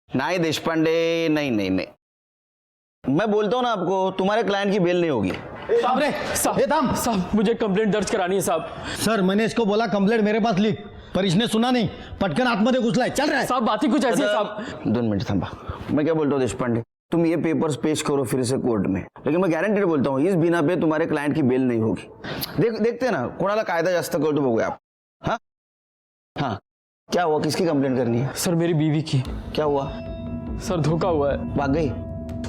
नहीं देशपांडे, नहीं नहीं नहीं, मैं बोलता हूँ ना आपको, तुम्हारे क्लाइंट की बेल नहीं होगी। साहब मुझे कंप्लेंट दर्ज करानी है साहब। सर मैंने इसको बोला कंप्लेंट मेरे पास लिख, पर इसने सुना नहीं, पटकन आतमध्ये घुसलाय। चल रहा है साहब, बात ही कुछ ऐसी है साहब। 2 मिनट थांबा, मैं क्या बोलता हूँ देशपांडे, तुम ये पेपर्स पेश करो फिर से कोर्ट में, लेकिन मैं गारंटेड बोलता हूँ इस बिना पे तुम्हारे क्लाइंट की बेल नहीं होगी। देखते ना कोणाला कायदा जास्त कळतो बघूया आप। हाँ हाँ, क्या हुआ, किसकी कंप्लेंट करनी है? सर मेरी बीवी की। क्या हुआ? सर धोखा हुआ है। भाग गई?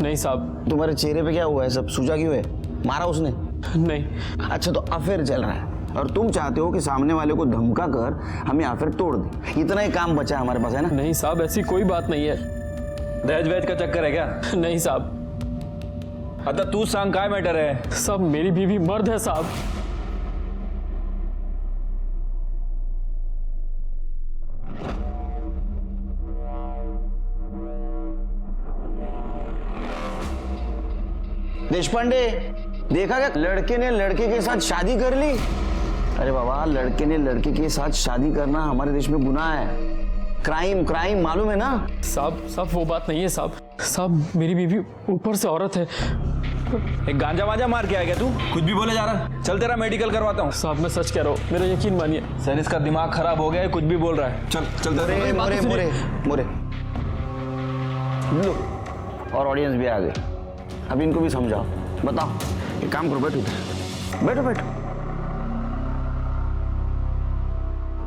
नहीं साहब। तुम्हारे चेहरे पे क्या हुआ है, सब सूजा क्यों है? मारा उसने? नहीं। अच्छा, तो अफेयर चल रहा है और तुम चाहते हो कि सामने वाले को धमका कर हमें अफेयर तोड़ दे, इतना ही काम बचा है हमारे पास, है ना? नहीं साहब, ऐसी कोई बात नहीं है। दहेज वहेज का चक्कर है क्या? नहीं साहब। आता तू सांग काय मॅटर आहे? साहब मेरी बीवी मर्द है साहब। देशपांडे, देखा क्या लड़के ने लड़के के साथ शादी कर ली? अरे बाबा, लड़के ने लड़के के साथ शादी करना हमारे देश में गुनाह है, क्राइम, क्राइम, मालूम है ना? साहब वो बात नहीं है साहब। साहब मेरी बीवी ऊपर से औरत है। एक गांजा वांजा मार के आ गया तू? कुछ भी बोले जा रहा। चल तेरा मेडिकल करवाता हूँ। साहब मैं सच कह रहा हूँ, मेरा यकीन मानिए। सर इसका दिमाग खराब हो गया है, कुछ भी बोल रहा है। चल चल मोरे मोरे मोरे मोरे लो, और ऑडियंस भी आ गई, अब इनको भी समझाओ। बताओ, एक काम करो, बैठो इधर, बैठो बैठो।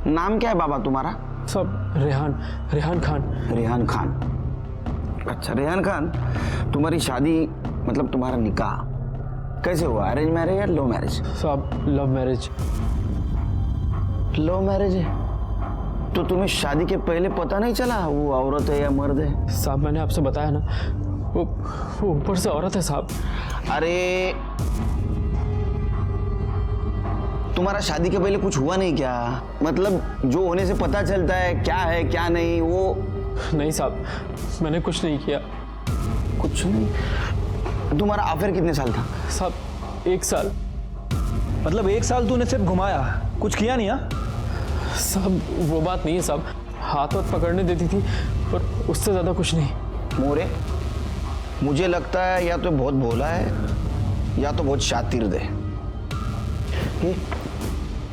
नाम क्या है बाबा तुम्हारा? साहब रेहान खान। रेहान खान। अच्छा रेहान खान, तुम्हारी शादी मतलब तुम्हारा निकाह कैसे हुआ? अरेंज मैरिज या लव मैरिज? साहब लव मैरिज। लव मैरिज है तो तुम्हें शादी के पहले पता नहीं चला वो औरत है या मर्द है? साहब मैंने आपसे बताया ना, वो ऊपर से औरत है साहब। अरे तुम्हारा शादी के पहले कुछ हुआ नहीं क्या? मतलब जो होने से पता चलता है क्या है क्या नहीं, वो? नहीं साहब, मैंने कुछ नहीं किया। कुछ नहीं? तुम्हारा अफेयर कितने साल था? साहब 1 साल। मतलब 1 साल तूने सिर्फ घुमाया, कुछ किया नहीं? हाँ साहब वो बात नहीं है साहब, हाथ वाथ पकड़ने देती थी पर उससे ज्यादा कुछ नहीं। मोरे, मुझे लगता है या तो बहुत भोला है या तो बहुत शातिर है।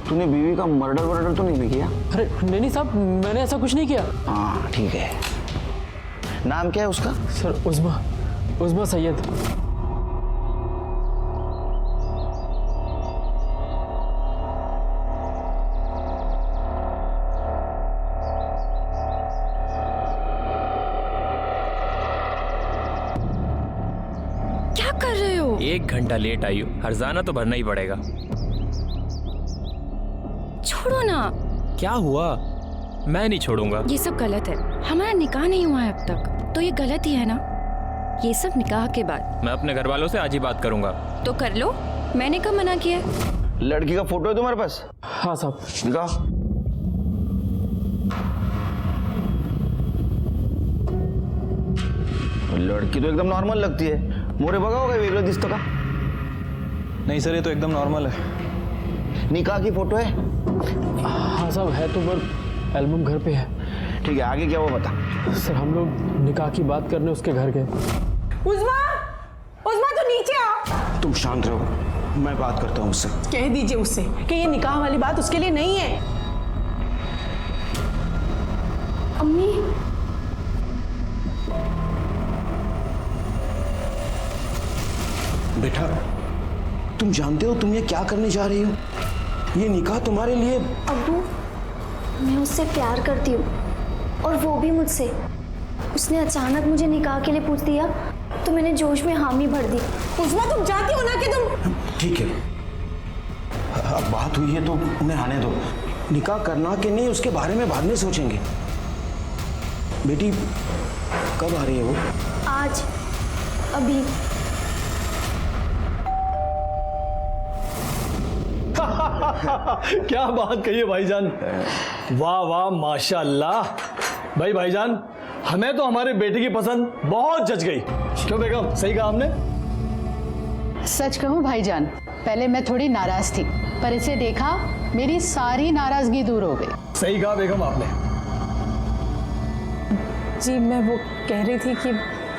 तूने बीवी का मर्डर तो नहीं किया? अरे नहीं साहब, मैंने ऐसा कुछ नहीं किया। हाँ ठीक है। नाम क्या है उसका? सर उज़्मा सैयद। क्या कर रहे हो? 1 घंटा लेट आई हो, हर्जाना तो भरना ही पड़ेगा। छोड़ो ना। क्या हुआ? मैं नहीं छोड़ूंगा। ये सब गलत है, हमारा निकाह नहीं हुआ है अब तक, तो ये गलत ही है ना? ये सब निकाह के बाद। मैं अपने घर वालों से आज ही बात करूंगा। तो कर लो, मैंने कब मना किया? लड़की का फोटो है तुम्हारे पास? हाँ साहब। दिखाओ। लड़की तो एकदम नॉर्मल लगती है, मोरे बघा होगा वेगळं दिसतं का? नहीं सर, ये तो एकदम नॉर्मल है। निकाह की फोटो है? हाँ साहब है तो, पर एल्बम घर पे है। ठीक है, आगे क्या हुआ बता। सर हम लोग निकाह की बात करने उसके घर गए। उज़्मा तो नीचे आओ। तुम शांत रहो, मैं बात करता हूँ उससे। कह दीजिए उससे कि ये निकाह वाली बात उसके लिए नहीं है। अम्मी बेटा, तुम जानते हो तुम ये क्या करने जा रही हो? ये निकाह तुम्हारे लिए। अब्बू, मैं उससे प्यार करती हूँ और वो भी मुझसे। उसने अचानक मुझे निकाह के लिए पूछ दिया तो मैंने जोश में हामी भर दी। उज़्मा तुम चाहती हो ना कि तुम। ठीक है, अब बात हुई है तो उन्हें आने दो। निकाह करना कि नहीं उसके बारे में बाद में सोचेंगे। बेटी कब आ रही है वो? आज, अभी। क्या बात कही है भाईजान, वाह वाह माशाल्लाह। भाईजान, हमें तो हमारे बेटे की पसंद बहुत जच गई। क्यों बेगम, सही कहा हमने? सच कहूं भाईजान, पहले मैं थोड़ी नाराज थी, पर इसे देखा मेरी सारी नाराजगी दूर हो गई। सही कहा बेगम आपने। जी मैं वो कह रही थी कि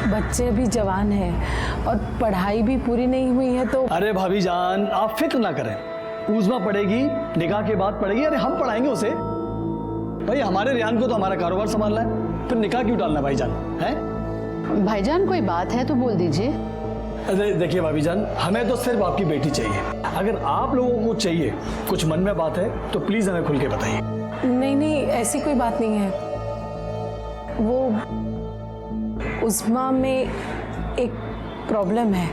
बच्चे अभी जवान हैं और पढ़ाई भी पूरी नहीं हुई है तो अरे भाभी जान आप फिक्र ना करें, उज़मा पढ़ेगी, निकाह के बाद पढ़ेगी। अरे हम पढ़ाएंगे उसे। भाई हमारे रेहान को तो हमारा कारोबार संभालना है, फिर निकाह क्यों डालना भाईजान है? भाईजान कोई बात है तो बोल दीजिए। अरे देखिए भाभी जान, हमें तो सिर्फ आपकी बेटी चाहिए। अगर आप लोगों को चाहिए, कुछ मन में बात है तो प्लीज हमें खुल के बताइए। नहीं नहीं ऐसी कोई बात नहीं है। वो उस्मा में एक प्रॉब्लम है।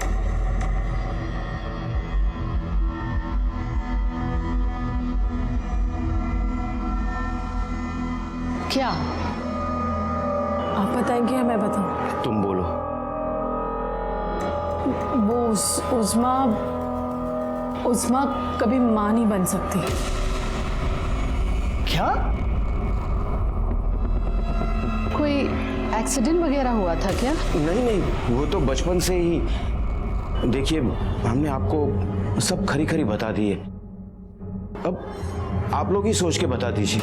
क्या? आप बताएंगे या मैं बताऊं? तुम बोलो। वो उस्मा कभी मां नहीं बन सकती। क्या? कोई एक्सीडेंट वगैरह हुआ था क्या? नहीं नहीं, वो तो बचपन से ही। देखिए हमने आपको सब खरी खरी बता दी है, अब आप लोग ही सोच के बता दीजिए।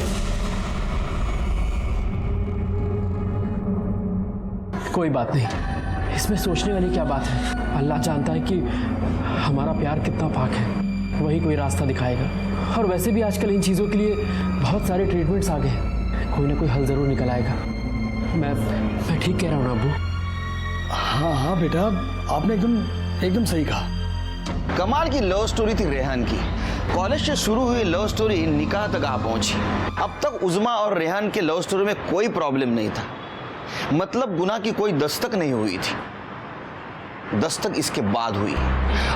कोई बात नहीं, इसमें सोचने वाली क्या बात है। अल्लाह जानता है कि हमारा प्यार कितना पाक है, वही कोई रास्ता दिखाएगा। और वैसे भी आजकल इन चीज़ों के लिए बहुत सारे ट्रीटमेंट्स आ गए हैं, कोई ना कोई हल ज़रूर निकल आएगा। मैं ठीक कह रहा हूँ ना अब्बू? हाँ हाँ बेटा, आपने एकदम सही कहा। कमाल की लव स्टोरी थी रेहान की। कॉलेज से शुरू हुई लव स्टोरी निकाह तक आ पहुंची। अब तक उज़मा और रेहान के लव स्टोरी में कोई प्रॉब्लम नहीं था, मतलब गुनाह की कोई दस्तक नहीं हुई थी। दस्तक इसके बाद हुई,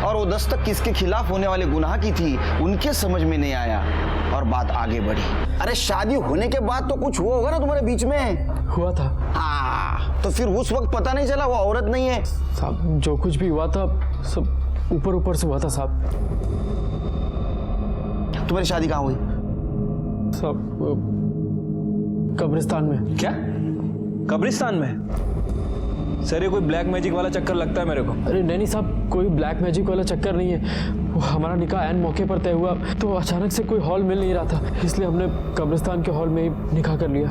और वो दस्तक किसके खिलाफ होने वाले गुनाह की थी उनके समझ में नहीं आया और बात आगे बढ़ी। अरे शादी होने के बाद तो कुछ हुआ होगा ना तुम्हारे बीच में? हुआ था। हाँ, तो फिर उस वक्त पता नहीं चला वो औरत नहीं है? साहब जो कुछ भी हुआ था सब ऊपर से हुआ था साहब। तुम्हारी शादी कहाँ हुई? साहब कब्रिस्तान में। क्या कब्रिस्तान में? सर ये कोई ब्लैक मैजिक वाला चक्कर लगता है मेरे को। अरे नहीं साहब, कोई ब्लैक मैजिक वाला चक्कर नहीं है। वो हमारा निकाह ऐन मौके पर तय हुआ तो अचानक से कोई हॉल मिल नहीं रहा था, इसलिए हमने कब्रिस्तान के हॉल में ही निकाह कर लिया।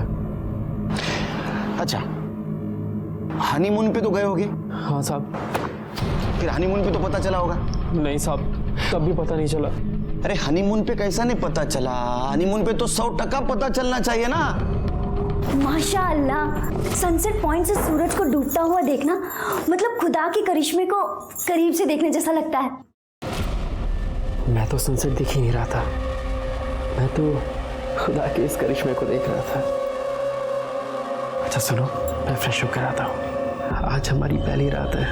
अच्छा, हनीमून पे तो गए होगे? हाँ साहब। फिर हनीमून पे तो पता चला होगा? नहीं साहब, तब भी पता नहीं चला। अरे हनीमून पे कैसा नहीं पता चला? हनीमून पे तो 100% पता चलना चाहिए ना। माशाअल्लाह, सनसेट पॉइंट से सूरज को डूबता हुआ देखना मतलब खुदा के करिश्मे को करीब से देखने जैसा लगता है। मैं तो सनसेट दिख ही नहीं रहा था, मैं तो खुदा के इस करिश्मे को देख रहा था। अच्छा सुनो, मैं फ्रेश होकर आता हूँ। आज हमारी पहली रात है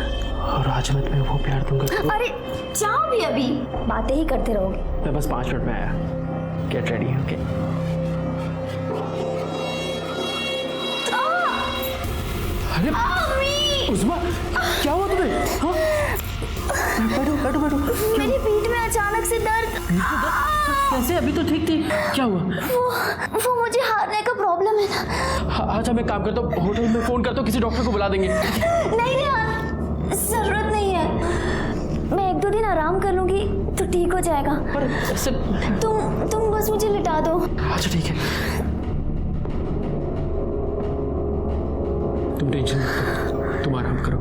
और आज मैं तुम्हें वो प्यार दूंगा। अरे जाओ भी, अभी बातें ही करते रहोगे। मैं बस 5 मिनट में आया। Get ready. ओके। अरे उस्मा, क्या हुआ तुम्हें? हाँ? बैठो। मेरी पीठ में अचानक से दर्द। कैसे? अभी तो ठीक थी, क्या हुआ? वो मुझे हारने का प्रॉब्लम है ना। अच्छा मैं काम करता हूँ, होटल में फोन करता हूँ, किसी डॉक्टर को बुला देंगे। नहीं जरूरत नहीं है, मैं 1-2 दिन आराम कर लूंगी तो ठीक हो जाएगा। पर ऐसे तुम बस मुझे लिटा दो। अच्छा ठीक है, तुम टेंशन मत लो, तुम आराम करो।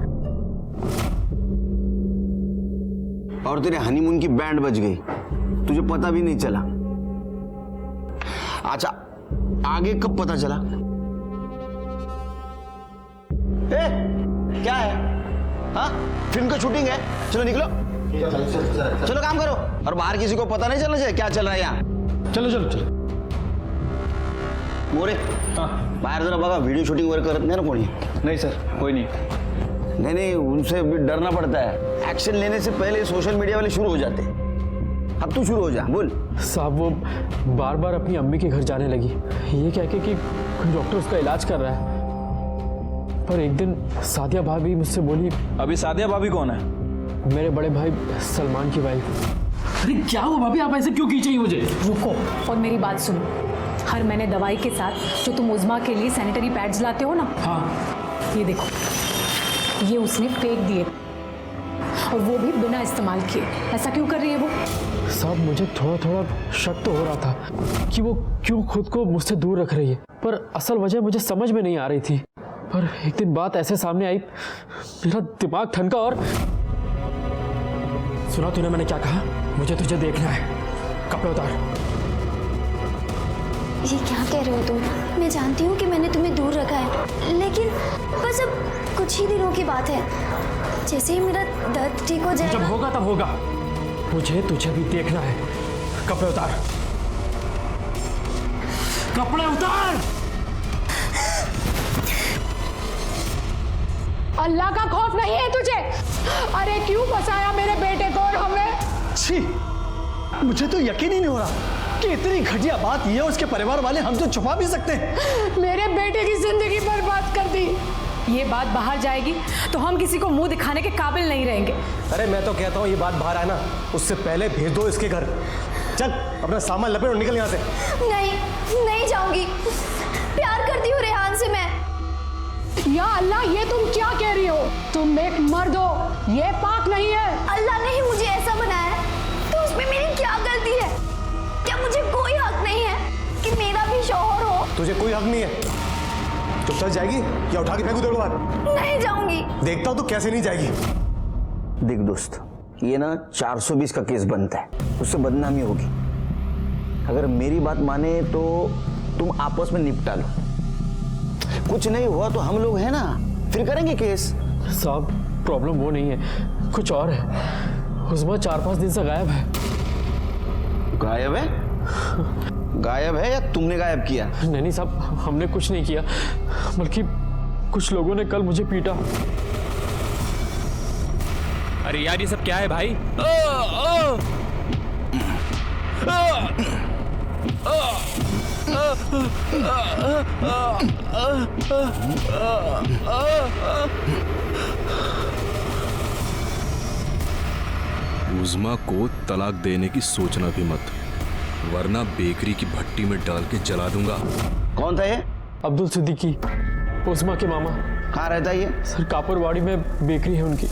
और तेरे हनीमून की बैंड बज गई, तुझे पता भी नहीं चला। अच्छा आगे कब पता चला? क्या है? हाँ, फिल्म का शूटिंग है, चलो निकलो। चलो काम करो, और बाहर किसी को पता नहीं चलना चाहिए क्या चल रहा है यहाँ। चलो। मोरे, बाहर जरा बघा, वीडियो शूटिंग वगैरह करत नाही ना कोणी? नहीं सर, कोई नहीं। नहीं, उनसे भी डरना पड़ता है। एक्शन लेने से पहले सोशल मीडिया वाले शुरू हो जाते हैं। अब तू शुरू हो जा, बोल। साहब वो बार बार अपनी अम्मी के घर जाने लगी, ये कह के कि कोई डॉक्टर उसका इलाज कर रहा है। पर एक दिन सादिया भाभी मुझसे बोली। अभी सादिया भाभी कौन है? मेरे बड़े भाई सलमान की वाइफ। अरे क्या हुआ भाभी, आप ऐसे क्यों खींच रही मुझे? रुको और मेरी बात सुनो। हर महीने दवाई के साथ जो तुम उज़मा के लिए सैनिटरी पैड्स लाते हो ना, हाँ ये देखो, ये उसने फेंक दिए और वो भी बिना इस्तेमाल किए। ऐसा क्यों कर रही है वो? साहब मुझे थोड़ा शक तो हो रहा था कि वो क्यों खुद को मुझसे दूर रख रही है, पर असल वजह मुझे समझ में नहीं आ रही थी। पर एक दिन बात ऐसे सामने आई, मेरा दिमाग ठनका और सुना तूने मैंने क्या कहा? मुझे तुझे देखना है, कपड़े उतार। ये क्या कह रहे हो तुम? मैं जानती हूँ कि मैंने तुम्हें दूर रखा है, लेकिन बस अब कुछ ही दिनों की बात है। जैसे ही मेरा दर्द ठीक हो जब जाएगा। होगा तब होगा, मुझे तुझे भी देखना है। कपड़े उतार, कपड़े उतार। अल्लाह का खौफ नहीं है तुझे? अरे क्यों फंसाया मेरे बेटे को और हमें? छी, मुझे तो यकीन ही नहीं हो रहा कि इतनी घटिया बात ये उसके परिवार वाले हमसे छुपा भी सकते हैं। मेरे बेटे की जिंदगी बर्बाद कर दी। ये बात बाहर जाएगी तो हम किसी को मुंह दिखाने के काबिल नहीं रहेंगे। अरे मैं तो कहता हूँ ये बात बाहर आए ना, उससे पहले भेज दो इसके घर। चल अपना सामान लपेट और निकल यहाँ से। नहीं जाऊंगी। प्यार करती हूँ रेहान से मैं। या अल्लाह, ये तुम क्या कह रही हो? तुम एक मर्द हो, ये पाक नहीं है। अल्लाह ने ही मुझे ऐसा बनाया है, तो उसमें मेरी क्या गलती है? क्या मुझे कोई हक नहीं है कि मेरा भी शौहर हो? तुझे कोई हक नहीं है। चुप चल जाएगी या उठा के फेंकू तेरे को बाहर? नहीं जाऊंगी। देखता हूँ तो कैसे नहीं जाएगी। देख दोस्त, ये ना 420 का केस बनता है, उससे बदनामी होगी। अगर मेरी बात माने तो तुम आपस में निपटा लो। कुछ नहीं हुआ तो हम लोग हैं ना, फिर करेंगे केस। साहब प्रॉब्लम वो नहीं है, कुछ और है। उस्मा 4-5 दिन से गायब है। गायब है? गायब है या तुमने गायब किया? नहीं साहब, हमने कुछ नहीं किया, बल्कि कुछ लोगों ने कल मुझे पीटा। अरे यार ये सब क्या है भाई? उज़्मा को तलाक देने की सोचना भी मत, वरना बेकरी की भट्टी में डाल के जला दूंगा। कौन था ये? अब्दुल सिद्दीकी, उस्मा के मामा। कहाँ रहता है ये? सर कापुरवाड़ी में बेकरी है उनकी।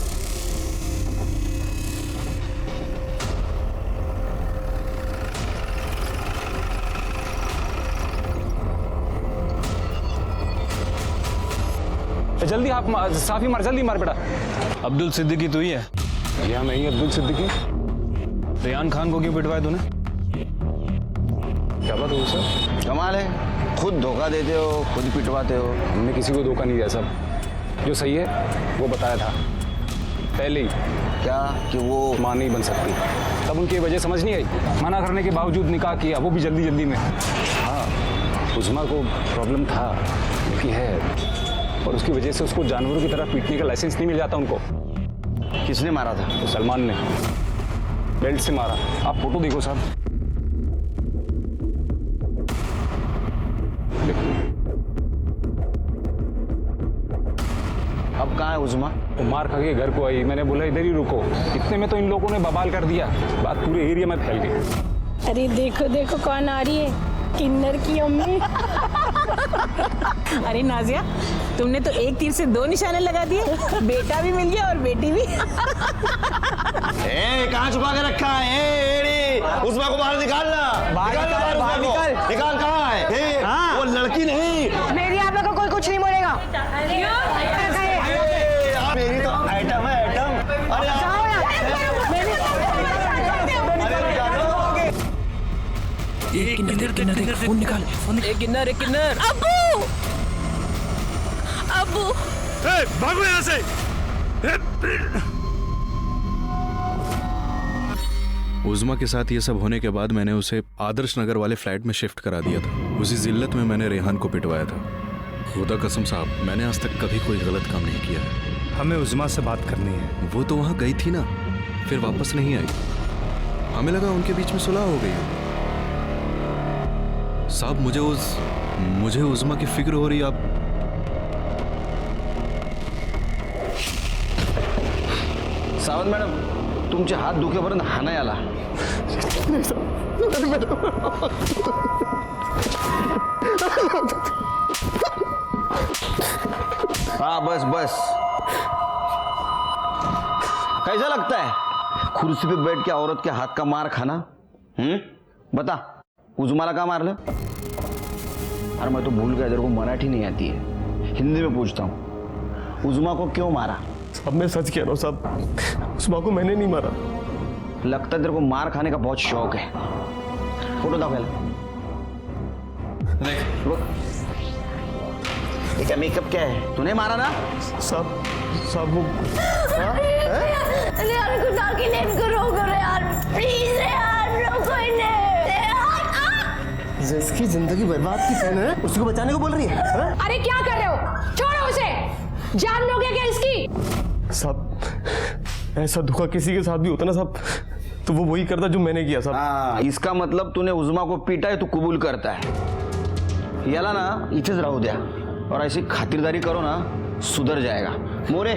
जल्दी आप साफी मार, जल्दी मार बेटा। अब्दुल सिद्दीकी तू ही है? भैया मैं ही अब्दुल सिद्दीकी। रेहान खान को क्यों पिटवाया तूने? क्या बात हो सर? कमाल है, खुद धोखा देते हो, खुद पिटवाते हो। हमने किसी को धोखा नहीं दिया सर, जो सही है वो बताया था पहले ही। क्या कि वो मां नहीं बन सकती, तब उनकी वजह समझ नहीं आई। मना करने के बावजूद निकाह किया, वो भी जल्दी जल्दी में। हाँ, उज़्मा को प्रॉब्लम था, उनकी है, और उसकी वजह से उसको जानवरों की तरह पीटने का लाइसेंस नहीं मिल जाता उनको। किसने मारा था? तो सलमान ने बेल्ट से मारा। आप फोटो देखो साहब, देखो। अब कहाँ है उज़्मा? वो मार खा के घर को आई, मैंने बोला इधर ही रुको। इतने में तो इन लोगों ने बवाल कर दिया, बात पूरे एरिया में फैल गई। अरे देखो देखो कौन आ रही है, किन्नर की अम्मी। अरे नाजिया, तुमने तो एक तीर से 2 निशाने लगा दिए, बेटा भी मिल गया और बेटी भी। कहाँ छुपा के रखा है? उज़्मा को बाहर निकालना। निकाल कहाँ है? वो लड़की नहीं। मेरी आप लोगों को कोई कुछ नहीं बोलेगा। मेरी तो आइटम है, आइटम। फोन निकाल, एक किन्नर, एक किन्नर। अब्बू, अब्बू, भागो यहाँ से। उज़्मा के साथ ये सब होने के बाद मैंने उसे आदर्श नगर वाले फ्लैट में शिफ्ट करा दिया था। उसी जिल्लत में मैंने रेहान को पिटवाया था। खुदा कसम साहब, मैंने आज तक कभी कोई गलत काम नहीं किया है। हमें उज़्मा से बात करनी है। वो तो वहाँ गई थी ना, फिर वापस नहीं आई। हमें लगा उनके बीच में सुलह हो गई है। साहब मुझे उज़्मा की फिक्र हो रही। आप सावंत मॅडम, तुमचे हात दुखेपर्यंत हा नाही आला। हाँ बस बस। कैसा लगता है कुर्सी पे बैठ के औरत के हाथ का मार खाना? बता, उज़्माला का मारलं? अरे मैं तो भूल गया, तेरे को मराठी नहीं आती है। हिंदी में पूछता हूँ, उज़मा को क्यों मारा? अब मैं सच कह रहा हूँ साहब, उज़मा को मैंने नहीं मारा। लगता है तेरे को मार खाने का बहुत शौक है। फोटो दो पहले। ये क्या मेकअप क्या है? तूने मारा ना? साहब वो रेहान को ताकि लेट को रोको यार, प्लीज रेहान रोको इन्हें। जिसकी जिंदगी बर्बाद की बहन है उसको बचाने को बोल रही है, हाँ? अरे क्या कर रहे हो? छोड़ो उसे, जान लोगे क्या इसकी? साहब ऐसा धोखा किसी के साथ भी होता ना साहब, तो वो वही करता जो मैंने किया साहब। हाँ, इसका मतलब तूने उज़मा को पीटा है, तू कबूल करता है। याला ना इथेच राहू द्या और ऐसी खातिरदारी करो ना, सुधर जाएगा। मोरे,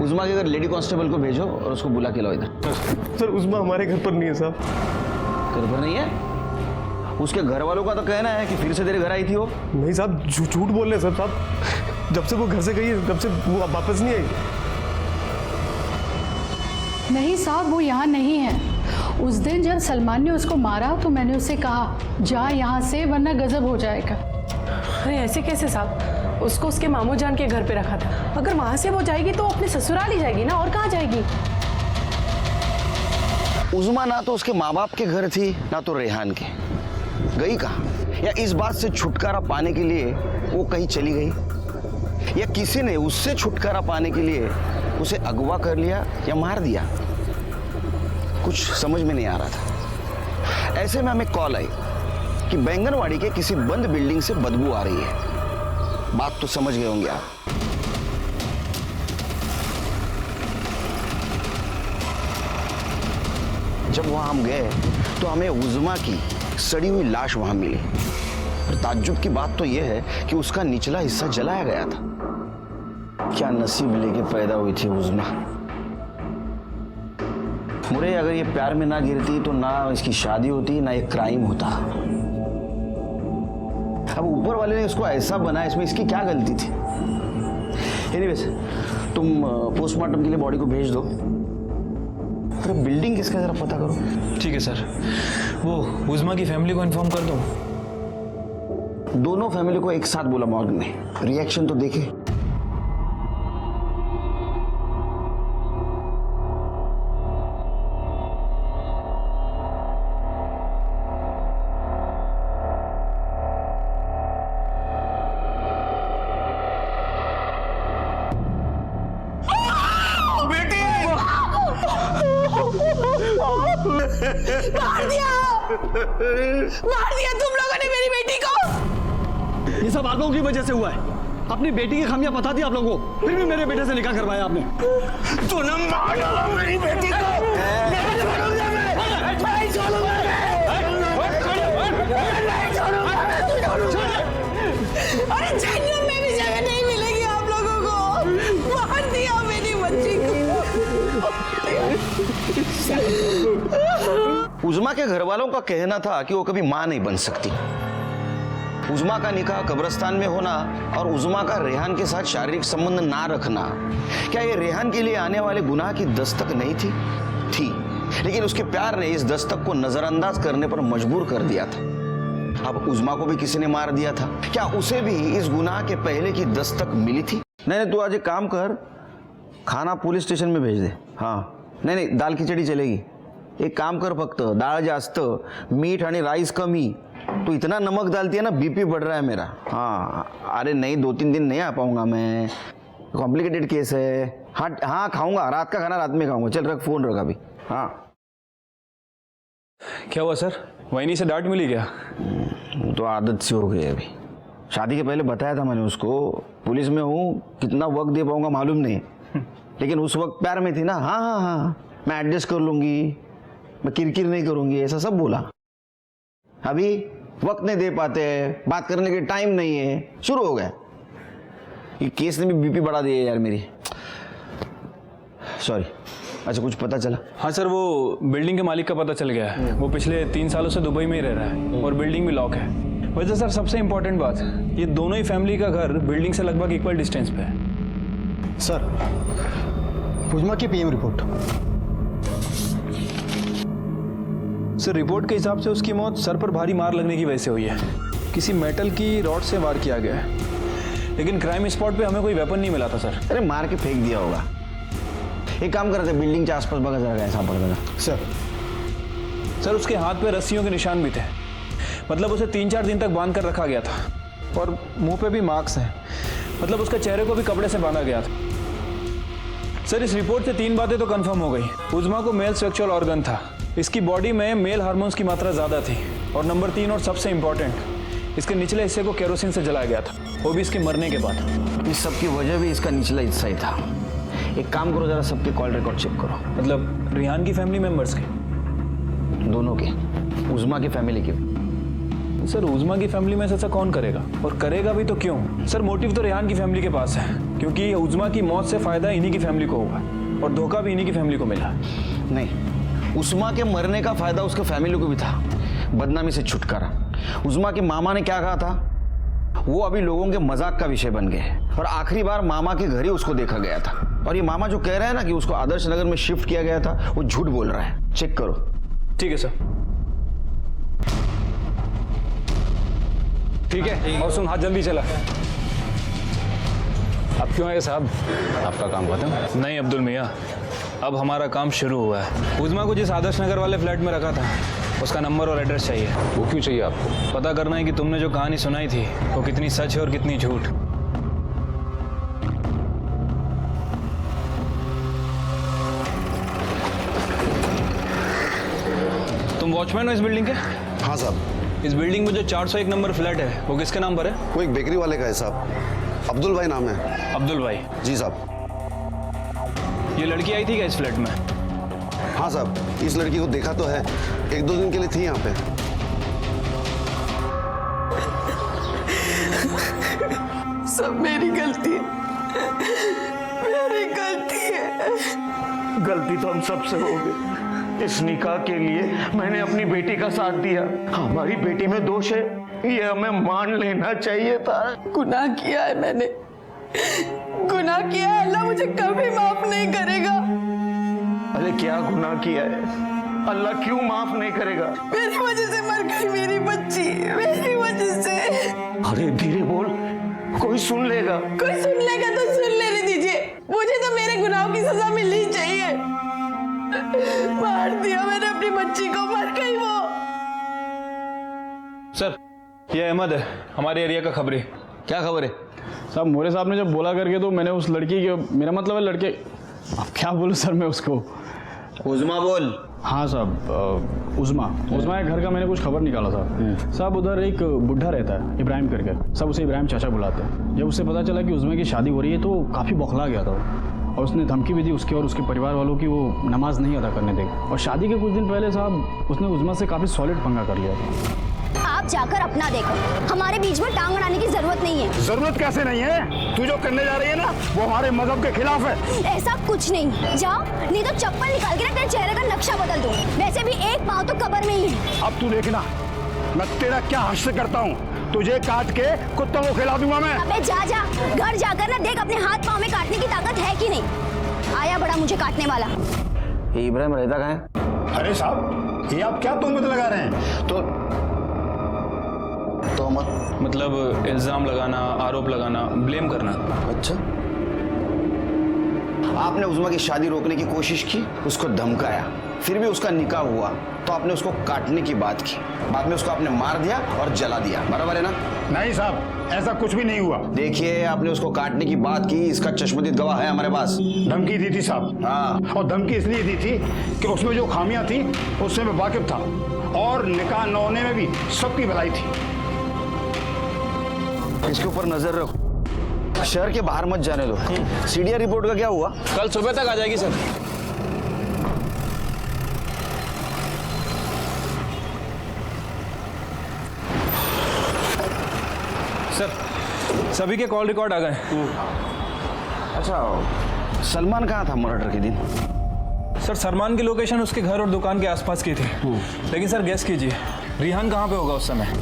उज़मा के घर लेडी कांस्टेबल को भेजो और उसको बुला के लाओ इधर। सर उज़मा हमारे घर पर नहीं है साहब। घर पर नहीं है? उसके घर वालों का तो कहना है कि फिर से तेरे घर आई थी वो। नहीं साहब, झूठ बोल रहे हैं सर साहब, जब से वो घर से गई है तब से वो वापस नहीं आई। नहीं साहब, वो यहाँ नहीं है। उस दिन जब सलमान ने उसको मारा तो मैंने उससे कहा जा यहाँ से वरना गजब हो जाएगा। अरे ऐसे कैसे साहब? उसको उसके मामू जान के घर पे रखा था, अगर वहां से वो जाएगी तो अपने ससुराल ही जाएगी ना, और कहाँ जाएगी? उज़मा ना तो उसके माँ बाप के घर थी ना तो रेहान के। गई कहाँ? या इस बात से छुटकारा पाने के लिए वो कहीं चली गई, या किसी ने उससे छुटकारा पाने के लिए उसे अगवा कर लिया या मार दिया? कुछ समझ में नहीं आ रहा था। ऐसे में हमें कॉल आई कि बैंगनवाड़ी के किसी बंद बिल्डिंग से बदबू आ रही है। बात तो समझ गए होंगे आप। जब वहां हम गए तो हमें उज़मा की सड़ी हुई लाश वहां मिली। और ताज्जुब की बात तो यह है कि उसका निचला हिस्सा जलाया गया था। क्या नसीब लेके पैदा हुई थी उज़मा। मुरे, अगर ये प्यार में ना गिरती तो ना इसकी शादी होती, ना ये क्राइम होता। अब ऊपर वाले ने इसको ऐसा बनाया, इसमें इसकी क्या गलती थी? एनीवेज, तुम पोस्टमार्टम के लिए बॉडी को भेज दो। अरे बिल्डिंग किसका जरा पता करो। ठीक है सर, वो उज़मा की फैमिली को इन्फॉर्म कर दूं? दोनों फैमिली को एक साथ बोला मॉर्ग में, रिएक्शन तो देखे। मार दिया तुम लोगों ने मेरी बेटी को। ये सब आप लोगों की वजह से हुआ है। अपनी बेटी की खामियां बता दी आप लोगों को, फिर भी मेरे बेटे से निकाह करवाया आपने। तूने मार डाला मेरी बेटी को। अरे जन्नत में भी जगह नहीं मिलेगी आप लोगों को। मार दिया मेरी बच्ची को। उज़मा के घर वालों का कहना था कि वो कभी मां नहीं बन सकती। उज़मा का निकाह कब्रिस्तान में होना और उज़मा का रेहान के साथ शारीरिक संबंध ना रखना, क्या ये रेहान के लिए आने वाले गुनाह की दस्तक नहीं थी? लेकिन उसके प्यार ने इस दस्तक को नजरअंदाज करने पर मजबूर कर दिया था। अब उज़मा को भी किसी ने मार दिया था, क्या उसे भी इस गुनाह के पहले की दस्तक मिली थी? नहीं, तू आज एक काम कर, खाना पुलिस स्टेशन में भेज दे। हाँ, नहीं, दाल खिचड़ी चलेगी। एक काम कर, फक्त डाळ जास्त, मीठ आणि राईस कमी। तो इतना नमक डालती है ना, बीपी बढ़ रहा है मेरा। हाँ, अरे नहीं, 2-3 दिन नहीं आ पाऊंगा मैं, कॉम्प्लिकेटेड केस है। हाँ खाऊंगा, रात का खाना रात में खाऊंगा। चल रख, फोन रख अभी। हाँ, क्या हुआ सर, वहीनी से डांट मिली क्या? वो तो आदत सी हो गई अभी। शादी के पहले बताया था मैंने उसको, पुलिस में हूँ, कितना वक्त दे पाऊंगा मालूम नहीं, लेकिन उस वक्त प्यार में थी ना। हाँ, मैं एडजस्ट कर लूंगी, मैं किरकिर नहीं करूंगी, ऐसा सब बोला। अभी वक्त नहीं दे पाते, बात करने के टाइम नहीं है, शुरू हो गया। ये केस ने भी बीपी बढ़ा दिया यार मेरी। सॉरी। अच्छा, कुछ पता चला? हाँ सर, वो बिल्डिंग के मालिक का पता चल गया है। वो पिछले 3 सालों से दुबई में ही रह रहा है और बिल्डिंग भी लॉक है। वैसे सर, सबसे इंपॉर्टेंट बात, ये दोनों ही फैमिली का घर बिल्डिंग से लगभग इक्वल डिस्टेंस पे है। सर, उज़मा की पीएम रिपोर्ट। सर, रिपोर्ट के हिसाब से उसकी मौत सर पर भारी मार लगने की वजह से हुई है। किसी मेटल की रॉड से वार किया गया है। लेकिन क्राइम स्पॉट पे हमें कोई वेपन नहीं मिला था सर। अरे मार के फेंक दिया होगा। एक काम करते, बिल्डिंग के आसपास बगा जरा कैसा पड़ गया। सर उसके हाथ पे रस्सियों के निशान भी थे, मतलब उसे 3-4 दिन तक बांध कर रखा गया था और मुंह पे भी मार्क्स हैं, मतलब उसके चेहरे को भी कपड़े से बांधा गया था। सर इस रिपोर्ट से 3 बातें तो कंफर्म हो गई। उज़्मा को मेल सेक्सुअल ऑर्गन था, इसकी बॉडी में मेल हार्मोन्स की मात्रा ज़्यादा थी, और नंबर 3 और सबसे इम्पॉर्टेंट, इसके निचले हिस्से को केरोसिन से जलाया गया था, वो भी इसके मरने के बाद। इस सब की वजह भी इसका निचला हिस्सा ही था। एक काम करो, जरा सबके कॉल रिकॉर्ड चेक करो। मतलब रिहान की फैमिली मेंबर्स के? दोनों के, उज़्मा की फैमिली के। सर उज़्मा की फैमिली में से ऐसा कौन करेगा, और करेगा भी तो क्यों? सर मोटिव तो रेहान की फैमिली के पास है, क्योंकि उज़्मा की मौत से फायदा इन्हीं की फैमिली को हुआ और धोखा भी इन्हीं की फैमिली को मिला। नहीं, उज़्मा के मरने का फायदा उसके फैमिली को भी था, बदनामी से छुटकारा। उज़्मा के मामा ने क्या कहा था वो अभी लोगों के मजाक का विषय बन गए, और आखिरी बार मामा के घर ही उसको देखा गया था। और ये मामा जो कह रहा है ना कि उसको आदर्श नगर में शिफ्ट किया गया था, वो झूठ बोल रहा है। चेक करो। ठीक है सर। ठीक है, और सुन, हाथ जल्दी चला। अब क्यों आए साहब, आपका काम खत्म? नहीं अब्दुल मियाँ, अब हमारा काम शुरू हुआ है। उज़्मा को जिस आदर्श नगर वाले फ्लैट में रखा था, उसका नंबर और एड्रेस चाहिए। वो क्यों चाहिए आपको? पता करना है कि तुमने जो कहानी सुनाई थी वो कितनी सच है और कितनी झूठ। तुम वॉचमैन हो इस बिल्डिंग के? हाँ साहब। इस बिल्डिंग में जो 401 नंबर फ्लैट है वो किसके नाम पर है? वो एक बेकरी वाले का है साहब, अब्दुल भाई नाम है। अब्दुल भाई? जी साहब। ये लड़की आई थी क्या इस फ्लैट में? हाँ साहब, इस लड़की को देखा तो है, 1-2 दिन के लिए थी यहाँ पे। सब मेरी गलती है, मेरी गलती है। गलती तो हम सबसे हो गई। इस निकाह के लिए मैंने अपनी बेटी का साथ दिया, हमारी बेटी में दोष है, ये हमें मान लेना चाहिए था। गुनाह किया है मैंने, गुनाह किया है, अल्लाह मुझे कभी माफ नहीं करेगा। अरे क्या गुनाह किया है, अल्लाह क्यों माफ नहीं करेगा? मेरी वजह से मर गई मेरी बच्ची, मेरी वजह से। अरे धीरे बोल, कोई सुन लेगा। कोई सुन लेगा तो सुन लेने दीजिए, मुझे तो मेरे गुनाहों की सजा मिलनी चाहिए। मार दिया मैंने अपनी बच्ची को, मर गई वो। सर ये अहमद है, हमारे एरिया का खबरी। क्या खबर है साहब? मोरे साहब ने जब बोला करके तो मैंने उस लड़की के, मेरा मतलब है लड़के, अब क्या बोलूँ सर मैं उसको? उज़्मा बोल। हाँ साहब, उज़्मा के घर का मैंने कुछ खबर निकाला साहब। साहब उधर एक बुढ़ा रहता है इब्राहिम करके, सब उसे इब्राहिम चाचा बुलाते हैं। जब उससे पता चला कि उज़्मा की शादी हो रही है तो काफ़ी बौखला गया था वो, और उसने धमकी भी दी उसके और उसके परिवार वालों की, वो नमाज नहीं अदा करने देगा। और शादी के कुछ दिन पहले साहब उसने उज़्मा से काफ़ी सॉलिड पंगा कर लिया था। आप जाकर अपना देखो, हमारे बीच में टांग अड़ाने की जरूरत नहीं है। जरूरत कैसे नहीं है? तू जो करने जा रही है ना वो हमारे मजहब के खिलाफ है। ऐसा कुछ नहीं, जाओ, नहीं तो चप्पल निकाल के ना तेरे चेहरे का नक्शा बदल दूं। वैसे भी एक पाँव तो कब्र में ही है। अब तू देखना मैं तेरा क्या हश्र करता हूँ, तुझे काट के कुत्तों को खिला दूंगा मैं। अबे जा घर जाकर ना देख अपने हाथ पाँव में काटने की ताकत है कि नहीं। आया बड़ा मुझे काटने वाला। ये इब्राहिम रहता कहाँ है? अरे साहब ये आप क्या तोहमत लगा रहे हैं? तो मतलब इल्जाम लगाना, आरोप लगाना, ब्लेम करना। अच्छा, आपने उज़्मा की शादी रोकने की कोशिश की, उसको धमकाया, फिर भी उसका निकाह हुआ तो आपने उसको काटने की बात की, बाद में उसको आपने मार दिया और जला दिया, बराबर है ना? नहीं साहब, ऐसा कुछ भी नहीं हुआ। देखिए, आपने उसको काटने की बात की, इसका चश्मदीद गवाह है हमारे पास। धमकी दी थी साहब। हाँ, और धमकी इसलिए दी थी कि उसमें जो खामियां थी उससे मैं वाकिफ था, और निकाह न होने में भी सबकी भलाई थी। इसके ऊपर नजर रखो, शहर के बाहर मत जाने दो। सीडीआर रिपोर्ट का क्या हुआ? कल सुबह तक आ जाएगी सर। सर सभी के कॉल रिकॉर्ड आ गए। अच्छा, सलमान कहाँ था मर्डर के दिन? सर सलमान की लोकेशन उसके घर और दुकान के आसपास की थी, लेकिन सर गेस कीजिए रेहान कहाँ पे होगा उस समय?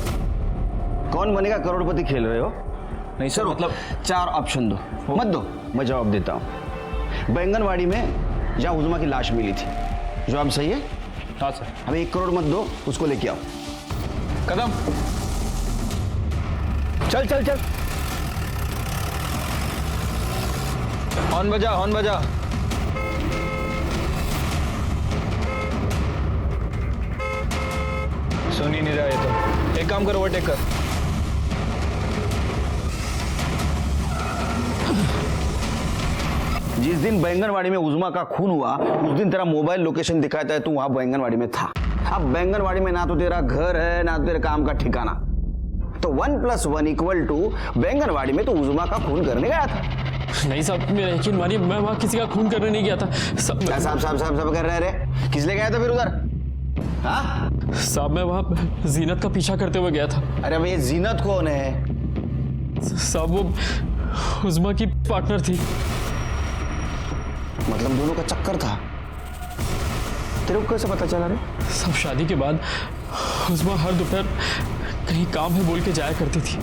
कौन बनेगा करोड़पति खेल रहे हो? नहीं सर, मतलब 4 ऑप्शन दो। मत दो, मैं जवाब देता हूँ। बैंगनवाड़ी में जहाँ उज़्मा की लाश मिली थी, जवाब सही है? हाँ सर। अब 1 करोड़ मत दो, उसको लेके आओ। कदम चल चल चल। हॉर्न बजा, हॉर्न बजा। सुन ही नहीं रहा ये तो। एक काम कर, ओवरटेक कर। जिस दिन बैंगनवाड़ी में उज़मा का खून हुआ उस दिन तेरा मोबाइल लोकेशन दिखाता है तू वहां बैंगनवाड़ी में था। अब बैंगनवाड़ी में ना तो तेरा घर है ना तो तेरे काम का ठिकाना, तो 1+1 = बैंगनवाड़ी में तो उज़मा का खून करने गया था। नहीं साहब, मेरा यकीन मानिए, मैं वहाँ किसी का खून करने नहीं गया था। सब कर रहे रे, किस लिए गया था फिर उधर? हाँ साहब, मैं वहाँ जीनत का पीछा करते हुए गया था। अरे भाई, जीनत कौन है? साहब वो उज़मा की पार्टनर थी। मतलब दोनों का चक्कर था? तेरे को कैसे पता चला रे? सब शादी के बाद उज़मा हर दोपहर कहीं काम है बोल के जाया करती थी।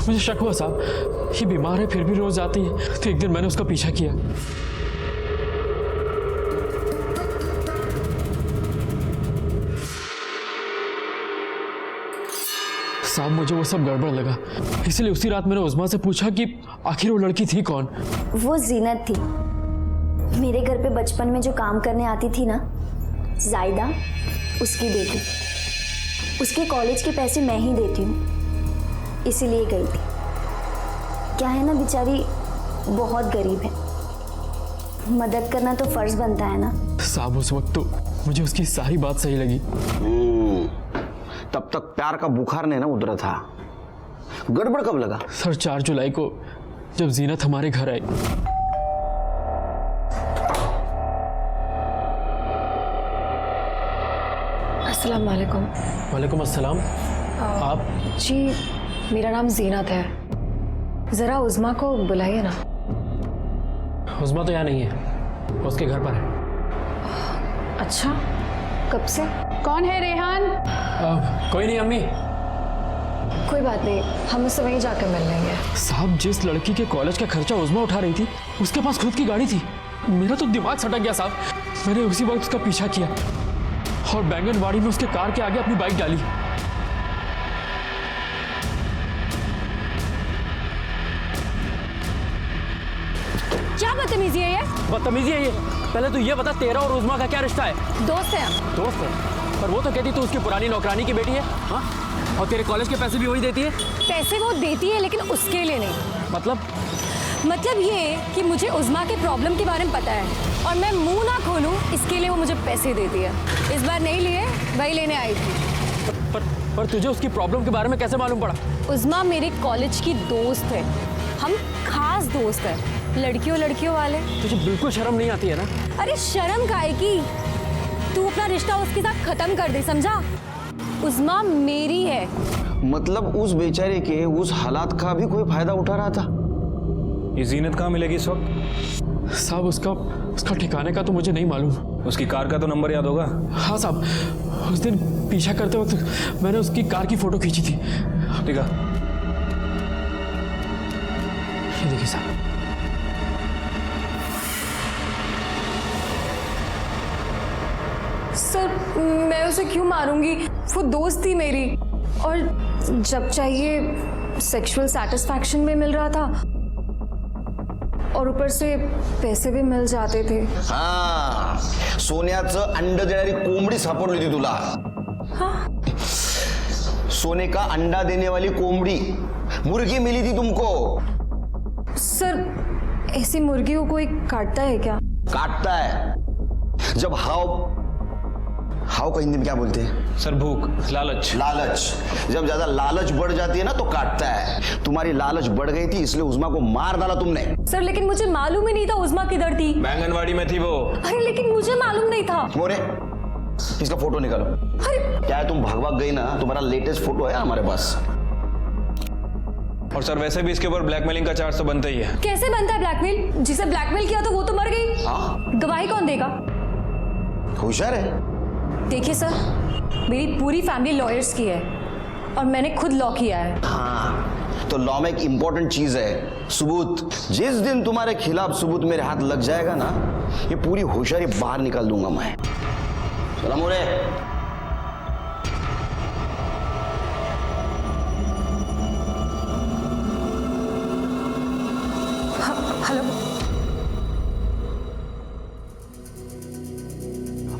मुझे शक हुआ साहब, ये बीमार है फिर भी रोज आती है, तो एक दिन मैंने उसका पीछा किया। साहब मुझे वो सब गड़बड़ लगा, इसलिए उसी रात मैंने उज़मा से पूछा कि आखिर वो लड़की थी कौन। वो जीनत थी, मेरे घर पे बचपन में जो काम करने आती थी ना, जायदा, उसकी बेटी। उसके कॉलेज के पैसे मैं ही देती हूँ, इसीलिए गई थी। क्या है ना, बेचारी बहुत गरीब है, मदद करना तो फर्ज बनता है ना। साहब उस वक्त तो मुझे उसकी सारी बात सही लगी। तब तक प्यार का बुखार नहीं ना उतरा था। गड़बड़ कब लगा? सर 4 जुलाई को जब जीनत हमारे घर आई। अस्सलाम वालेकुम। वालेकुम अस्सलाम। आप? जी मेरा नाम जीनत है, ज़रा उज़मा को बुलाइए ना। उज़मा तो यहाँ नहीं है, उसके घर पर है। अच्छा, कब से? कौन है रेहान? कोई नहीं अम्मी। कोई बात नहीं, हम उससे वहीं जाकर मिल लेंगे। साहब जिस लड़की के कॉलेज का खर्चा उज़मा उठा रही थी उसके पास खुद की गाड़ी थी। मेरा तो दिमाग सटक गया साहब। मैंने उसी वक्त उसका पीछा किया और बैंगनवाड़ी में उसके कार के आगे अपनी बाइक डाली। क्या बदतमीजी है ये? बदतमीजी है ये? पहले तो ये बता, तेरा और उज़मा का क्या रिश्ता है? दोस्त है हम। दोस्त है? पर वो तो कहती तू उसकी पुरानी नौकरानी की बेटी है। हाँ? और तेरे कॉलेज के पैसे भी वही देती है? पैसे वो देती है लेकिन उसके लिए नहीं। मतलब ये कि मुझे उज़मा के प्रॉब्लम के बारे में पता है और मैं मुंह ना खोलूं इसके लिए वो मुझे पैसे देती है। इस बार नहीं लिए, वही लेने आई थी। पर तुझे उसकी प्रॉब्लम के बारे में कैसे मालूम पड़ा? उज़मा मेरे कॉलेज की दोस्त है, हम खास दोस्त हैं, लड़कियों वाले। तुझे बिल्कुल शर्म नहीं आती है ना? अरे शर्म काहे की? तू अपना रिश्ता उसके साथ खत्म कर दे, समझा? उज़मा मेरी है। मतलब उस बेचारे के उस हालात का भी कोई फायदा उठा रहा था? ये जीनत कहाँ मिलेगी इस वक्त? साहब उसका ठिकाने का तो मुझे नहीं मालूम। उसकी कार का तो नंबर याद होगा? हाँ साहब, उस दिन पीछा करते वक्त मैंने उसकी कार की फोटो खींची थी। ठीक है, ये देखिए साहब। सर मैं उसे क्यों मारूंगी? वो दोस्त थी मेरी, और जब चाहिए सेक्सुअल सेटिस्फैक्शन भी मिल रहा था और ऊपर से पैसे भी मिल जाते थे। हाँ, सोन्याचं अंड देणारी कोंबडी सापडली होती तुला। हाँ? सोने का अंडा देने वाली कोंबड़ी, मुर्गी मिली थी तुमको। सर ऐसी मुर्गी को कोई काटता है क्या? काटता है जब हाव का हिंदी में क्या बोलते हैं? सर भूख, लालच। जब ज्यादा लालच बढ़ जाती है ना तो काटता है। तुम्हारी लालच बढ़ गई थी इसलिए उज़मा को मार डाला तुमने। सर लेकिन मुझे मालूम ही नहीं था उज़मा किधर थी। बैंगनवाड़ी में थी वो। अरे लेकिन मुझे मालूम नहीं था। मोरे, इसका फोटो निकालो। अरे क्या है, तुम भाग गई ना, तुम्हारा लेटेस्ट फोटो है हमारे पास। और सर वैसे भी इसके ऊपर ब्लैकमेलिंग का चार्ज तो बनता ही है। कैसे बनता है ब्लैकमेल? जिसे ब्लैकमेल किया तो वो तो मर गई। हाँ, गवाही कौन देगा? होशियार है। देखिए सर, मेरी पूरी फैमिली लॉयर्स की है और मैंने खुद लॉ किया है। हाँ, तो लॉ में एक इंपॉर्टेंट चीज है, सबूत। जिस दिन तुम्हारे खिलाफ सबूत मेरे हाथ लग जाएगा ना, ये पूरी होशियारी बाहर निकाल दूंगा मैं। सलाम हो रे। हेलो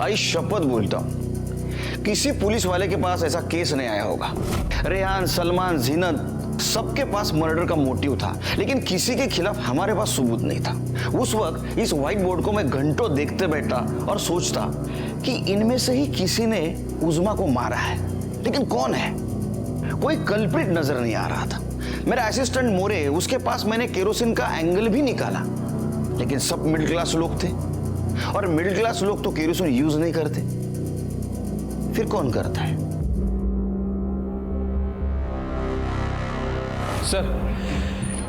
आई शपथ बोलता हूं, किसी पुलिस वाले के पास ऐसा केस नहीं आया होगा। रेहान, सलमान, जीनत सबके पास मर्डर का मोटिव था, लेकिन किसी के खिलाफ हमारे पास सबूत नहीं था। उस वक्त इस व्हाइट बोर्ड को मैं घंटों देखते बैठा और सोचता कि इनमें से ही किसी ने उज़्मा को मारा है, लेकिन कौन है? कोई कल्प्रिट नजर नहीं आ रहा था। मेरा असिस्टेंट मोरे, उसके पास मैंने केरोसिन का एंगल भी निकाला, लेकिन सब मिडिल क्लास लोग थे, और मिडिल क्लास लोग तो केरोसिन यूज नहीं करते। फिर कौन करता है? सर,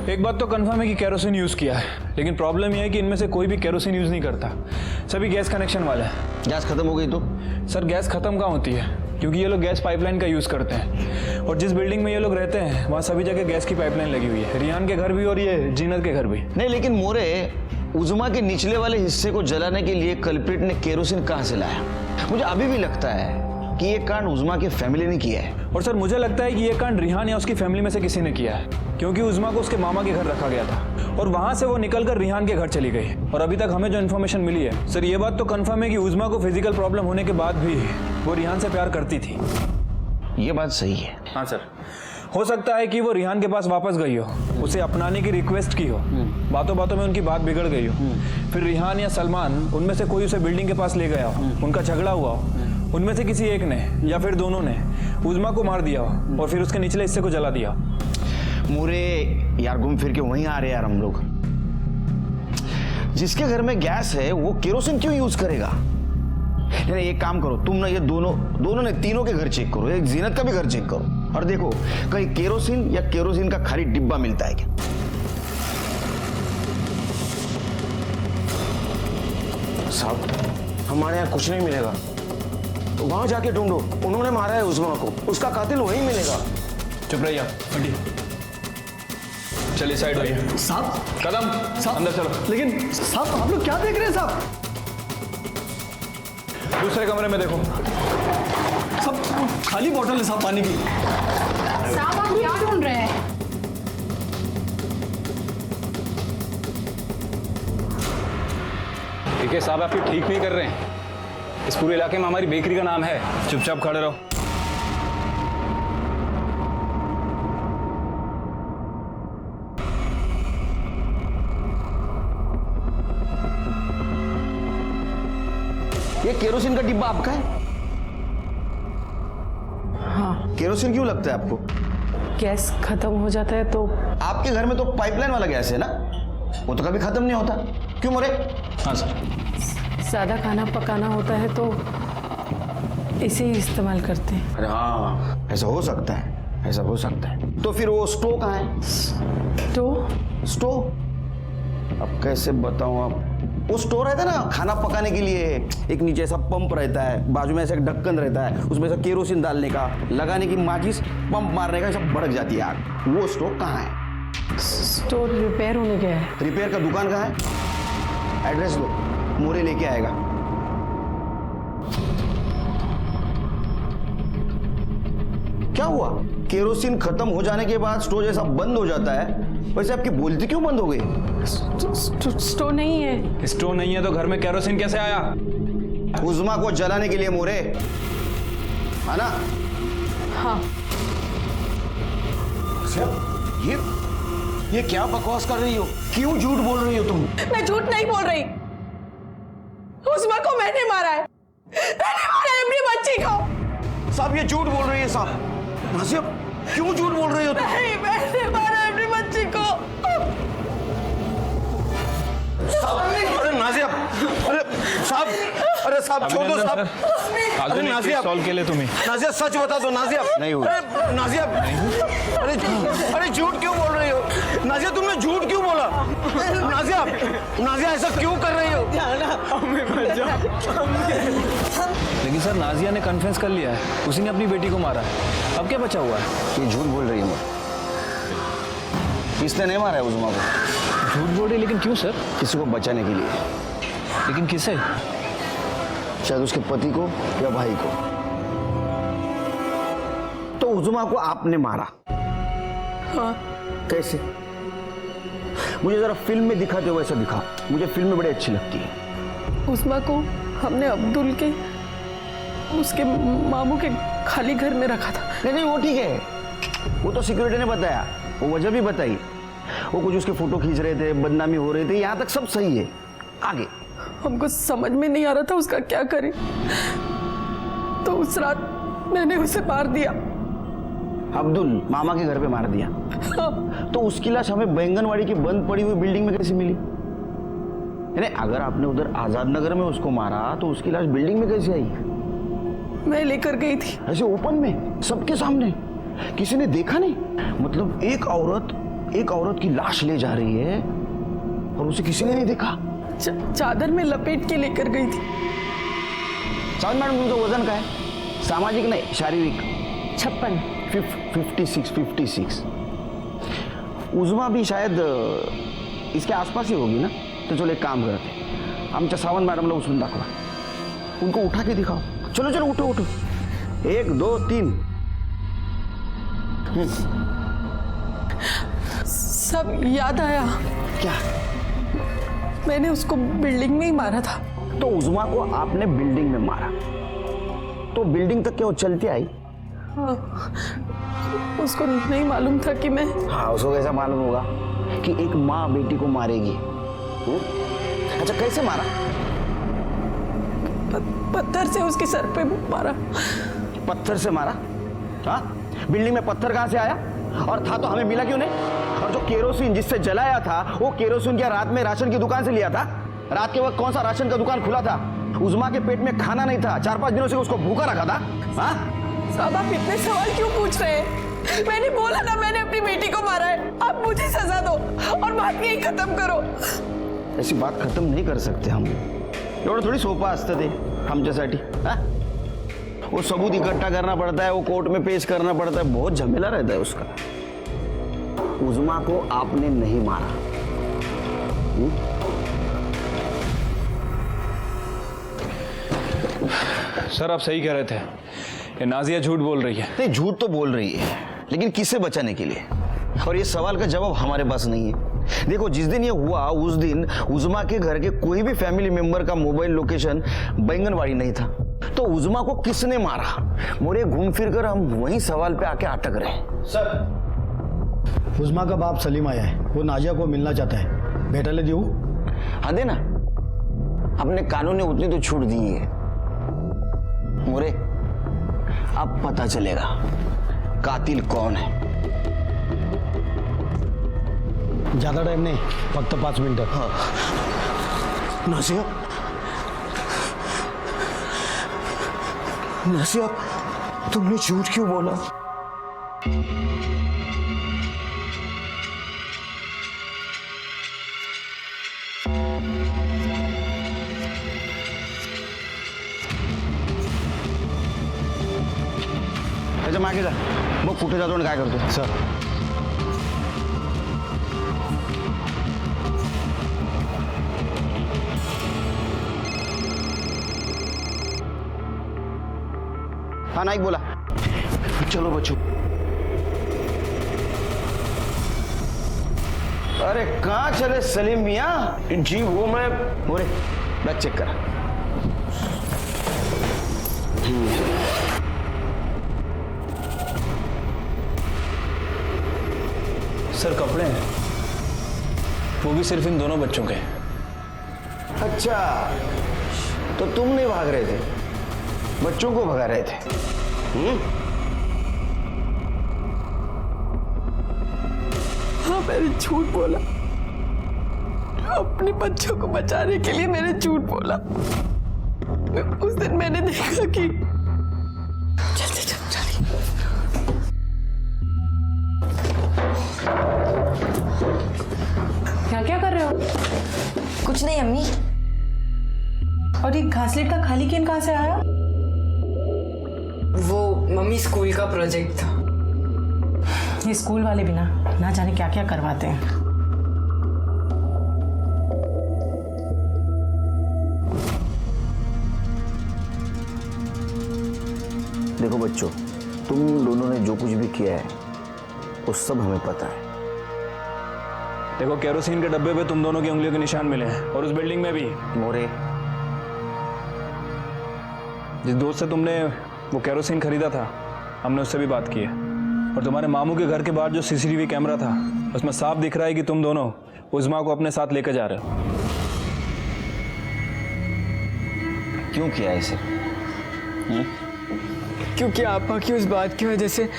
एक बात तो कंफर्म है कि केरोसिन यूज किया है, लेकिन प्रॉब्लम यह है कि इनमें से कोई भी केरोसिन यूज नहीं करता। सभी गैस कनेक्शन वाले हैं। गैस खत्म हो गई तो? सर, गैस खत्म कहाँ होती है, क्योंकि ये लोग गैस पाइपलाइन का यूज करते हैं, और जिस बिल्डिंग में ये लोग रहते हैं वहाँ सभी जगह गैस की पाइपलाइन लगी हुई है। रिहान के घर भी और ये जीनत के घर भी। नहीं, लेकिन मोरे, उज़्मा के निचले वाले हिस्से को जलाने के लिए कल्प्रिट ने केरोसिन कहां से लाया? मुझे अभी भी लगता है कि ये कांड उज़्मा की फैमिली ने किया है। और सर, मुझे लगता है कि ये कांड रिहान या उसकी फैमिली में से किसी ने किया है, क्योंकि उज़्मा को उसके मामा के घर रखा गया था और वहां से वो निकलकर रिहान के घर चली गई। और अभी तक हमें जो इन्फॉर्मेशन मिली है सर, ये बात तो कंफर्म है कि उज़्मा को फिजिकल प्रॉब्लम होने के बाद भी वो रिहान से प्यार करती थी। ये बात सही है। हाँ सर, हो सकता है कि वो रिहान के पास वापस गई हो, उसे अपनाने की रिक्वेस्ट की हो, बातों बातों में उनकी बात बिगड़ गई हो, फिर रिहान या सलमान उनमें से कोई उसे बिल्डिंग के पास ले गया हो, उनका झगड़ा हुआ हो, उनमें से किसी एक ने या फिर दोनों ने उज़्मा को मार दिया हो और फिर उसके निचले हिस्से को जला दिया। मोरे यार, घूम फिर के वहीं आ रहे यार हम लोग। जिसके घर में गैस है वो केरोसिन क्यों यूज करेगा? नहीं, एक काम करो तुम ना, ये दोनों ने तीनों के घर चेक करो, एक जीनत का भी घर चेक करो और देखो कहीं केरोसिन या केरोसिन का खाली डिब्बा मिलता है क्या। साहब, हमारे यहाँ कुछ नहीं मिलेगा, वहां जाके ढूंढो, उन्होंने मारा है उज़्मा को, उसका कातिल वहीं मिलेगा। चुप रहिए, हटिए, चलिए साइड होइए। साहब, कदम साहब, अंदर चलो। लेकिन साहब, आप लोग क्या देख रहे हैं साहब? दूसरे कमरे में देखो। सब खाली बोतल है साहब पानी की। साहब, आप क्या ढूंढ रहे हैं? देखिए साहब, आप ये ठीक नहीं कर रहे हैं। इस पूरे इलाके में हमारी बेकरी का नाम है। चुपचाप खड़े रहो। ये केरोसिन का डिब्बा आपका है? हाँ। केरोसिन क्यों लगता है आपको? गैस खत्म हो जाता है तो। आपके घर में तो पाइपलाइन वाला गैस है ना, वो तो कभी खत्म नहीं होता, क्यों मोरे? हाँ सर। ज़्यादा खाना पकाना होता है तो इसे ही इस्तेमाल करते हैं। अरे हाँ, ऐसा हो सकता है, ऐसा हो सकता है। तो फिर वो स्टोव कहाँ है? स्टोव? अब कैसे बताऊं आप? वो स्टोव रहता है ना खाना पकाने के लिए, एक नीचे ऐसा पंप रहता है, बाजू में ऐसा एक ढक्कन रहता है, उसमें ऐसा केरोसिन डालने का, लगाने की माचिस, पंप मारने का, सब भड़क जाती है आग। वो स्टोव कहाँ है? स्टोव रिपेयर होने गया है। रिपेयर का दुकान कहाँ है? एड्रेस दो, मोरे लेके आएगा। क्या हुआ? केरोसिन खत्म हो जाने के बाद स्टोव जैसा बंद हो जाता है, वैसे आपकी बोलती क्यों बंद हो गई? स्टोव नहीं है। स्टोव नहीं है तो घर में केरोसिन कैसे आया? उज़्मा को जलाने के लिए मोरे, है ना? हाँ। ये क्या बकवास कर रही हो? क्यों झूठ बोल रही हो तुम? मैं झूठ नहीं बोल रही, उज़्मा को मैंने मारा है, मैंने मारा है अपनी बच्ची को। साहब, ये झूठ बोल रही है साहब। नाज़िया, क्यों झूठ बोल रही हो तुम? नहीं, मैंने मारा है अपनी बच्ची को। अरे नाज़िया, अरे साहब, अरे साहब छोड़ दो साहब। अरे नाज़िया, सॉल्व के लिए तुम्हें। नाज़िया सच बता दो नाज़िया। नहीं हुई। अरे नाज़िया, अरे झूठ क्यों बोल रही हो? नाज़िया, तुमने झूठ क्यों बोला? नाज़िया ऐसा क्यों कर रही हो? लेकिन सर, नाजिया ने कन्फेस कर लिया है, उसी ने अपनी बेटी को मारा है। अब क्या बचा हुआ है? ये झूठ बोल रही है मोरे, इसने नहीं मारा है उज़्मा को। झूठ बोल रही, लेकिन क्यों सर? किसी को बचाने के लिए। लेकिन किसे? शायद उसके पति को या भाई को। तो उज़्मा को आपने मारा? हाँ। कैसे? मुझे जरा फिल्म में दिखाते हो वैसा दिखा, मुझे फिल्म में बड़ी अच्छी लगती है। उज़्मा को हमने अब्दुल के उसके मामू के खाली घर में रखा था। नहीं नहीं वो ठीक है, वो तो सिक्योरिटी ने बताया, वो वजह भी बताई। वो कुछ उसके फोटो खींच रहे थे, बदनामी हो रही थी, यहाँ तक सब सही है। आगे हमको समझ में नहीं आ रहा था उसका क्या करें, तो उस रात मैंने उसे मार दिया। अब्दुल मामा के घर पे मार दिया? तो उसकी लाश हमें बैंगनवाड़ी की बंद पड़ी हुई बिल्डिंग में कैसे मिली? यानी अगर आपने उधर आजाद नगर में उसको मारा तो उसकी लाश बिल्डिंग में कैसे आई? मैं लेकर गई थी। ऐसे ओपन में सबके सामने? किसी ने देखा नहीं? मतलब एक औरत की लाश ले जा रही है और उसे किसी ने नहीं देखा? चादर में लपेट के लेकर गई थी। सावन मैडम तुमचं वजन काय? सामाजिक नहीं, शारीरिक? 56 उज़मा भी शायद इसके आसपास ही होगी ना? तो चलो एक काम करते, आमच्या सावंत मॅडमला उचलून दाखवा, उनको उठा के दिखाओ। चलो चलो उठो उठो, 1 2 3। सब याद आया। क्या? मैंने उसको बिल्डिंग में ही मारा था। तो उज़मा को आपने बिल्डिंग में मारा, तो बिल्डिंग तक क्या वो चलती आई? हाँ, उसको नहीं मालूम था कि मैं। हाँ, उसको कैसा मालूम होगा कि एक माँ बेटी को मारेगी? अच्छा कैसे मारा? पत्थर से उसके सर पे मारा। पत्थर से मारा? हाँ, बिल्डिंग में पत्थर कहाँ से आया? और था तो हमें मिला क्यों नहीं? और जो केरोसिन जिससे जलाया था, वो केरोसिन क्या रात में राशन की दुकान से लिया था? रात के वक्त कौन सा राशन का दुकान खुला था? उज़मा के पेट में खाना नहीं था, 4-5 दिनों से उसको भूखा रखा था। हाँ साहब आप इतने सवाल क्यों पूछ रहे हैं? मैंने बोला ना मैंने अपनी बेटी को मारा है। आप मुझे सजा दो और बात यही खत्म करो। ऐसी बात खत्म नहीं कर सकते हम, एवढं थोड़ी सोपं असतं ते आमच्यासाठी। वो सबूत इकट्ठा करना पड़ता है, वो कोर्ट में पेश करना पड़ता है, बहुत झमेला रहता है उसका। उज़मा को आपने नहीं मारा। सर आप सही कह रहे थे, ये नाजिया झूठ बोल रही है। नहीं झूठ तो बोल रही है, लेकिन किससे बचाने के लिए? और ये सवाल का जवाब हमारे पास नहीं है। देखो जिस दिन ये हुआ उस दिन उज़मा के घर के कोई भी फैमिली मेंबर का मोबाइल लोकेशन बैंगनवाड़ी नहीं था। तो उज़मा को किसने मारा? मोरे घूम फिर कर हम वही सवाल पे आके अटक रहे हैं। सर उज़मा का बाप सलीम आया है, वो नाजिया को मिलना चाहता है, भेटाले देऊ? हाँ देना, अपने कानून ने उतनी तो छूट दी है। मोरे अब पता चलेगा कातिल कौन है। ज्यादा टाइम नहीं, फक्त 5 मिनिटं। हाँ। नाजिया, नाजिया तुमने झूठ क्यों बोला? त्याच्या मागे जा, बघ कुठे जातो आणि काय करतो। सर हाँ नाइक बोला, चलो बच्चों। अरे कहाँ चले सलीम मियाँ? जी वो मैं बोले बैग चेक करा। सर कपड़े हैं, वो भी सिर्फ इन दोनों बच्चों के। अच्छा तो तुम नहीं भाग रहे थे, बच्चों को भगा रहे थे? हाँ मैंने झूठ बोला, अपने बच्चों को बचाने के लिए मैंने झूठ बोला। उस दिन मैंने देखा कि क्या कर रहे हो? कुछ नहीं अम्मी। और ये घासलेट का खाली केन कहाँ से आया? वो मम्मी स्कूल का प्रोजेक्ट था। ये स्कूल वाले भी ना जाने क्या क्या करवाते हैं। देखो बच्चों, तुम दोनों ने जो कुछ भी किया है वो सब हमें पता है। देखो केरोसिन के डब्बे पे तुम दोनों की उंगलियों के निशान मिले हैं और उस बिल्डिंग में भी। मोरे जिस दोस्त से तुमने वो केरोसिन खरीदा था, हमने उससे भी बात की है। और तुम्हारे मामू के घर के बाहर जो सीसीटीवी कैमरा था, उसमें साफ दिख रहा है कि तुम दोनों उज़्मा को अपने साथ लेकर जा रहे हो। क्यों किया ऐसे? क्योंकि आपा की उस बात की वजह से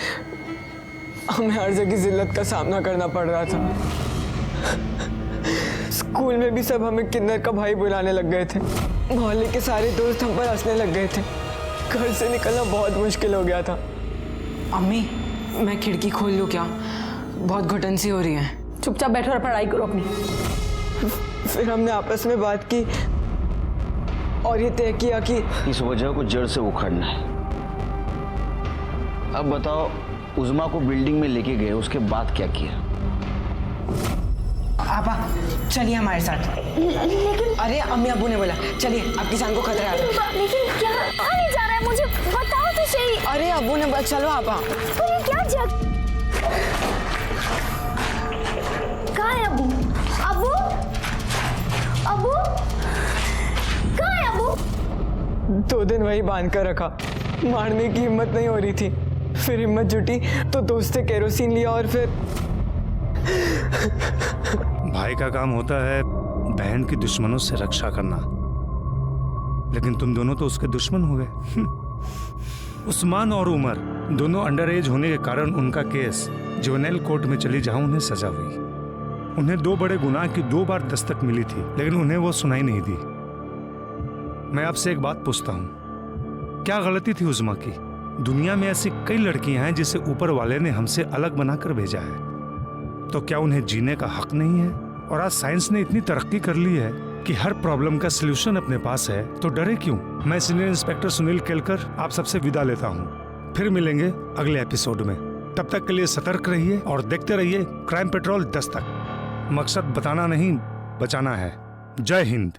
हमें हर जगह जिल्लत का सामना करना पड़ रहा था। स्कूल में भी सब हमें किन्नर का भाई बुलाने लग गए थे। मोहल्ले के सारे दोस्त हम पर हंसने लग गए थे। घर से निकलना बहुत मुश्किल हो गया था। अम्मी, मैं खिड़की खोल लूँ क्या? बहुत घुटन सी हो रही है। चुपचाप बैठो और पढ़ाई करो अपनी। फिर हमने आपस में बात की और ये तय किया कि इस वजह को जड़ से उखाड़ना है। अब बताओ, उज़्मा को बिल्डिंग में लेके गए, उसके बाद क्या किया? आपा चलिए हमारे साथ। लेकिन अरे अम्मी अब्बू ने बोला चलिए, आपकी जान को खतरा है। लेकिन क्या आने जा रहा है, मुझे बताओ तो सही। अरे अब्बू ने बोला चलो आपा। पर ये क्या जग? कहाँ है अब्बू? अब्बू? अब्बू? कहाँ है अब्बू? 2 दिन वही बांध कर रखा, मारने की हिम्मत नहीं हो रही थी। फिर हिम्मत जुटी तो दोस्त से केरोसिन लिया और फिर भाई का काम होता है बहन की दुश्मनों से रक्षा करना, लेकिन तुम दोनों तो उसके दुश्मन हो गए। उस्मान और उमर दोनों अंडर एज होने के कारण उनका केस जुवेनाइल कोर्ट में चली जहां उन्हें सजा हुई। उन्हें 2 बड़े गुनाह की 2 बार दस्तक मिली थी, लेकिन उन्हें वो सुनाई नहीं दी। मैं आपसे एक बात पूछता हूं, क्या गलती थी उज़्मा की? दुनिया में ऐसी कई लड़कियां हैं जिसे ऊपर वाले ने हमसे अलग बनाकर भेजा है, तो क्या उन्हें जीने का हक नहीं है? और आज साइंस ने इतनी तरक्की कर ली है कि हर प्रॉब्लम का सलूशन अपने पास है, तो डरे क्यों? मैं सीनियर इंस्पेक्टर सुनील केलकर आप सबसे विदा लेता हूँ। फिर मिलेंगे अगले एपिसोड में। तब तक के लिए सतर्क रहिए और देखते रहिए क्राइम पेट्रोल दस्तक। मकसद बताना नहीं, बचाना है। जय हिंद।